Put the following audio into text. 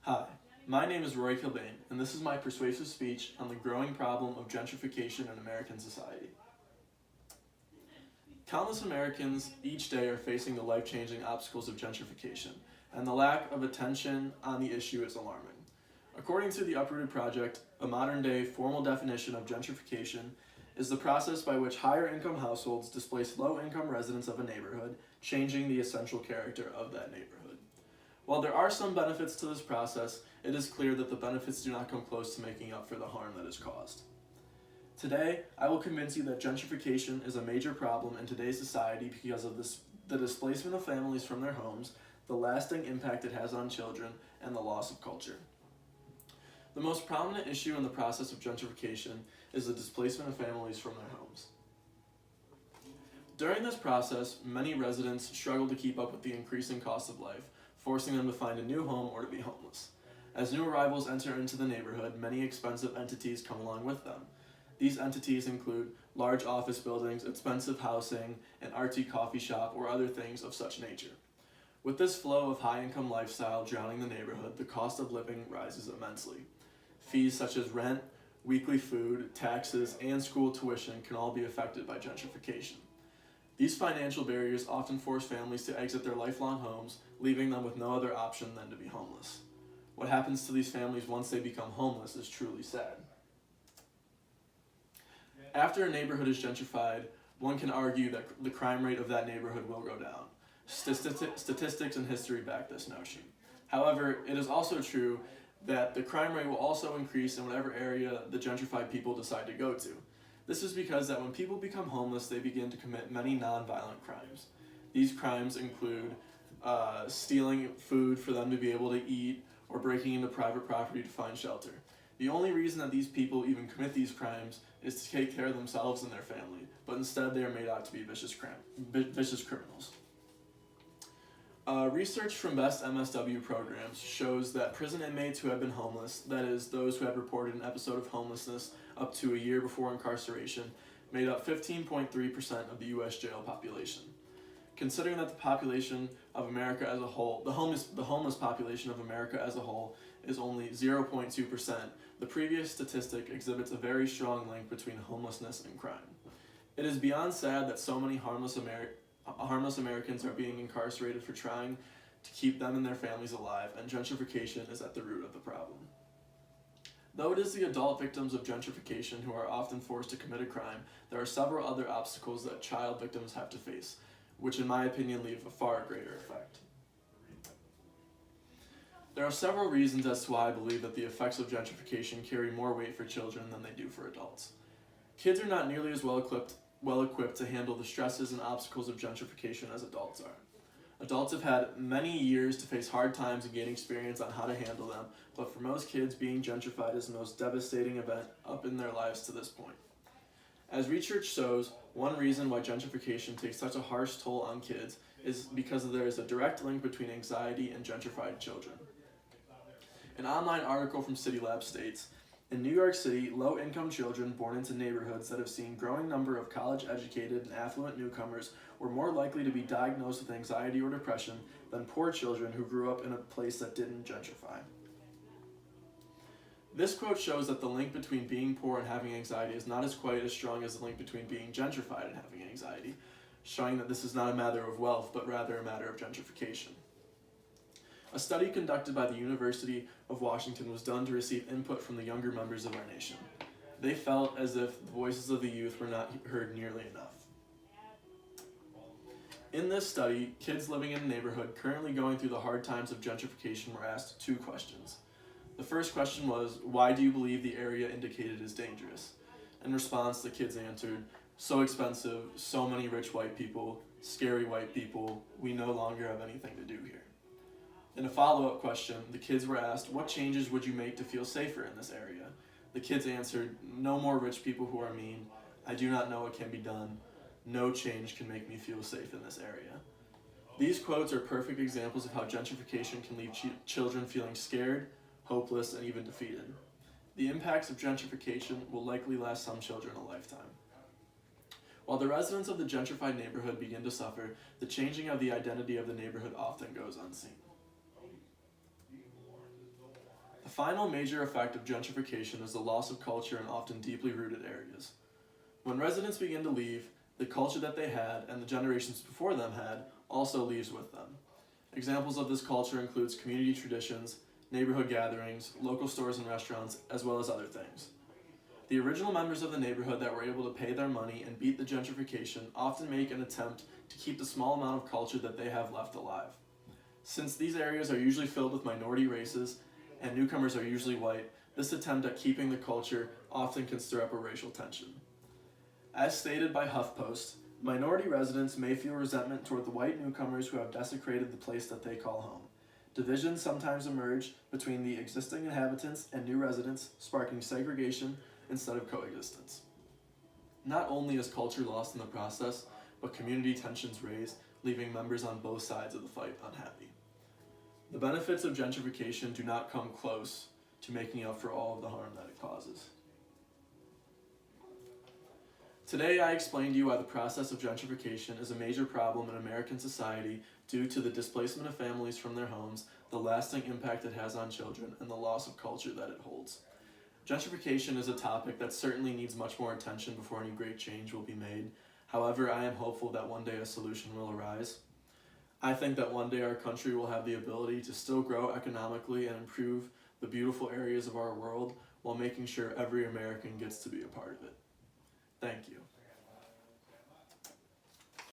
Hi, my name is Roy Kilbane, and this is my persuasive speech on the growing problem of gentrification in American society. Countless Americans each day are facing the life-changing obstacles of gentrification, and the lack of attention on the issue is alarming. According to the Uprooted Project, a modern-day formal definition of gentrification is the process by which higher-income households displace low-income residents of a neighborhood, changing the essential character of that neighborhood. While there are some benefits to this process, it is clear that the benefits do not come close to making up for the harm that is caused. Today, I will convince you that gentrification is a major problem in today's society because of the displacement of families from their homes, the lasting impact it has on children, and the loss of culture. The most prominent issue in the process of gentrification is the displacement of families from their homes. During this process, many residents struggle to keep up with the increasing cost of life, forcing them to find a new home or to be homeless. As new arrivals enter into the neighborhood, many expensive entities come along with them. These entities include large office buildings, expensive housing, an artsy coffee shop, or other things of such nature. With this flow of high-income lifestyle drowning the neighborhood, the cost of living rises immensely. Fees such as rent, weekly food, taxes, and school tuition can all be affected by gentrification. These financial barriers often force families to exit their lifelong homes, leaving them with no other option than to be homeless. What happens to these families once they become homeless is truly sad. After a neighborhood is gentrified, one can argue that the crime rate of that neighborhood will go down. Statistics and history back this notion. However, it is also true that the crime rate will also increase in whatever area the gentrified people decide to go to. This is because that when people become homeless, they begin to commit many non-violent crimes. These crimes include stealing food for them to be able to eat, or breaking into private property to find shelter. The only reason that these people even commit these crimes is to take care of themselves and their family, but instead they are made out to be vicious criminals. Research from Best MSW programs shows that prison inmates who have been homeless, that is, those who have reported an episode of homelessness up to a year before incarceration, made up 15.3% of the U.S. jail population. Considering that the population of America as a whole, the homeless population of America as a whole is only 0.2%, the previous statistic exhibits a very strong link between homelessness and crime. It is beyond sad that so many harmless Americans are being incarcerated for trying to keep them and their families alive, and gentrification is at the root of the problem. Though it is the adult victims of gentrification who are often forced to commit a crime, there are several other obstacles that child victims have to face, which in my opinion leave a far greater effect. There are several reasons as to why I believe that the effects of gentrification carry more weight for children than they do for adults. Kids are not nearly as well equipped to handle the stresses and obstacles of gentrification as adults are. Adults have had many years to face hard times and gain experience on how to handle them, but for most kids, being gentrified is the most devastating event up in their lives to this point. As research shows, one reason why gentrification takes such a harsh toll on kids is because there is a direct link between anxiety and gentrified children. An online article from CityLab states, in New York City, low-income children born into neighborhoods that have seen a growing number of college-educated and affluent newcomers were more likely to be diagnosed with anxiety or depression than poor children who grew up in a place that didn't gentrify. This quote shows that the link between being poor and having anxiety is not quite as strong as the link between being gentrified and having anxiety, showing that this is not a matter of wealth, but rather a matter of gentrification. A study conducted by the University of Washington was done to receive input from the younger members of our nation. They felt as if the voices of the youth were not heard nearly enough. In this study, kids living in a neighborhood currently going through the hard times of gentrification were asked two questions. The first question was, why do you believe the area indicated is dangerous? In response, the kids answered, so expensive, so many rich white people, scary white people, we no longer have anything to do here. In a follow-up question, the kids were asked, what changes would you make to feel safer in this area? The kids answered, no more rich people who are mean, I do not know what can be done, no change can make me feel safe in this area. These quotes are perfect examples of how gentrification can leave children feeling scared, hopeless, and even defeated. The impacts of gentrification will likely last some children a lifetime. While the residents of the gentrified neighborhood begin to suffer, the changing of the identity of the neighborhood often goes unseen. The final major effect of gentrification is the loss of culture in often deeply rooted areas. When residents begin to leave, the culture that they had and the generations before them had also leaves with them. Examples of this culture includes community traditions, neighborhood gatherings, local stores and restaurants, as well as other things. The original members of the neighborhood that were able to pay their money and beat the gentrification often make an attempt to keep the small amount of culture that they have left alive. Since these areas are usually filled with minority races and newcomers are usually white, this attempt at keeping the culture often can stir up a racial tension. As stated by HuffPost, minority residents may feel resentment toward the white newcomers who have desecrated the place that they call home. Divisions sometimes emerge between the existing inhabitants and new residents, sparking segregation instead of coexistence. Not only is culture lost in the process, but community tensions raise, leaving members on both sides of the fight unhappy. The benefits of gentrification do not come close to making up for all of the harm that it causes. Today, I explained to you why the process of gentrification is a major problem in American society due to the displacement of families from their homes, the lasting impact it has on children, and the loss of culture that it holds. Gentrification is a topic that certainly needs much more attention before any great change will be made. However, I am hopeful that one day a solution will arise. I think that one day our country will have the ability to still grow economically and improve the beautiful areas of our world while making sure every American gets to be a part of it. Thank you.